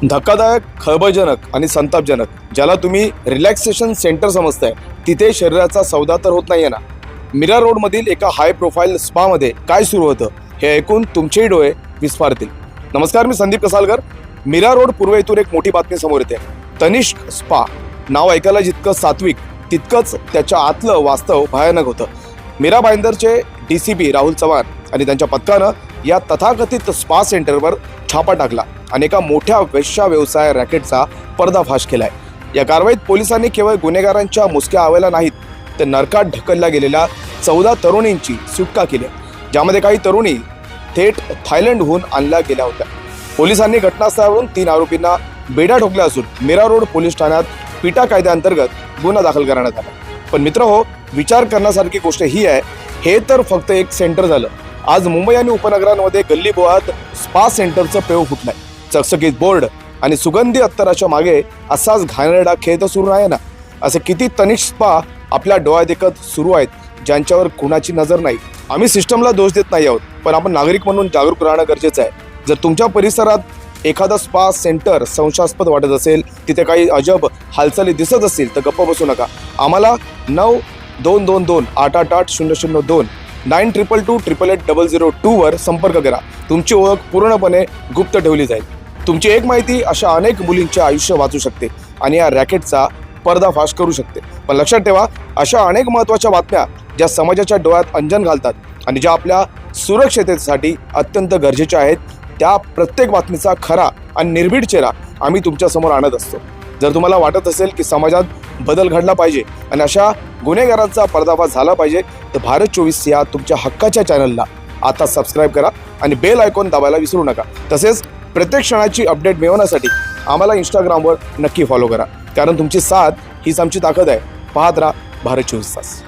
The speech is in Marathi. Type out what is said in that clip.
धक्कादायक, खळबळजनक आणि संतापजनक, ज्याला तुम्ही रिलॅक्सेशन सेंटर समजताय, तिथे शरीराचा सौदा तर होत नाहीये ना. मीरा रोडमधील एका हाय प्रोफाईल स्पामध्ये काय सुरू होतं हे ऐकून तुमचेही डोळे विस्फारतील. नमस्कार, मी संदीप कसालकर. मीरा रोड पूर्व येथून एक मोठी बातमी समोर येते. तनिष्क स्पा नाव ऐकायला जितकं सात्विक, तितकंच त्याच्या आतलं वास्तव भयानक होतं. मीरा भाईंदरचे DCP राहुल चव्हाण आणि त्यांच्या पथकानं या तथाकथित स्पा सेंटरवर छापा टाकला आणि एका मोठ्या वेश्या व्यवसाय रॅकेटचा पर्दाफाश केलाय. या कारवाईत पोलिसांनी केवळ गुन्हेगारांच्या मुसक्या आवेला नाहीत, तर नरकात ढकलल्या गेलेल्या 14 तरुणींची सुटका केली, ज्यामध्ये काही तरुणी थेट थायलंडहून आणल्या गेल्या होत्या. पोलिसांनी घटनास्थळावरून 3 आरोपींना बेड्या ठोकल्या असून मीरा रोड पोलीस ठाण्यात पिटा कायद्याअंतर्गत गुन्हा दाखल करण्यात आला. पण मित्रहो, विचार करण्यासारखी गोष्ट ही आहे, हे तर फक्त एक सेंटर झालं. आज मुंबई आणि उपनगरांमध्ये गल्ली बोळात स्पा सेंटरचं पेव फुटलंय. चकचकीत बोर्ड आणि सुगंधी अत्तराच्या मागे असाच घाणेरडा खेळ तर सुरू आहे ना. असे किती तनिष्क स्पा आपल्या डोळ्यात देखत सुरू आहेत, ज्यांच्यावर कुणाची नजर नाही. आम्ही सिस्टमला दोष देत नाही आहोत, पण आपण नागरिक म्हणून जागरूक राहणं गरजेचं आहे. जर तुमच्या परिसरात एखादा स्पा सेंटर संशयास्पद वाटत असेल, तिथे काही अजब हालचाली दिसत असतील, तर गप्प बसू नका. आम्हाला 9222888002 9222888002 वर संपर्क करा. तुमची ओळख पूर्णपणे गुप्त ठेवली जाईल. तुमची एक माहिती अशा अनेक मुलींचे आयुष्य वाचू शकते आणि या रॅकेटचा पर्दाफाश करू शकते. पण लक्षात ठेवा, अशा अनेक महत्त्वाच्या बातम्या ज्या समाजाच्या डोळ्यात अंजन घालतात आणि ज्या आपल्या सुरक्षिततेसाठी अत्यंत गरजेच्या आहेत, त्या प्रत्येक बातमीचा खरा आणि निर्भीड चेहरा आम्ही तुमच्यासमोर आणत असतो. जर तुम्हाला वाटत असेल की समाजात बदल घडला पाहिजे आणि अशा गुन्हेगारांचा पर्दाफाश झाला पाहिजे, तर भारत 24 या तुमच्या हक्काच्या चॅनलला आता सबस्क्राईब करा आणि बेल आयकॉन दाबायला विसरू नका. तसेच प्रत्येक क्षणाची अपडेट मिळवण्यासाठी आम्हाला इंस्टाग्रामवर नक्की फॉलो करा, कारण तुमची साथ हीच आमची ताकद आहे. पाहत राहा भारत 24 तास.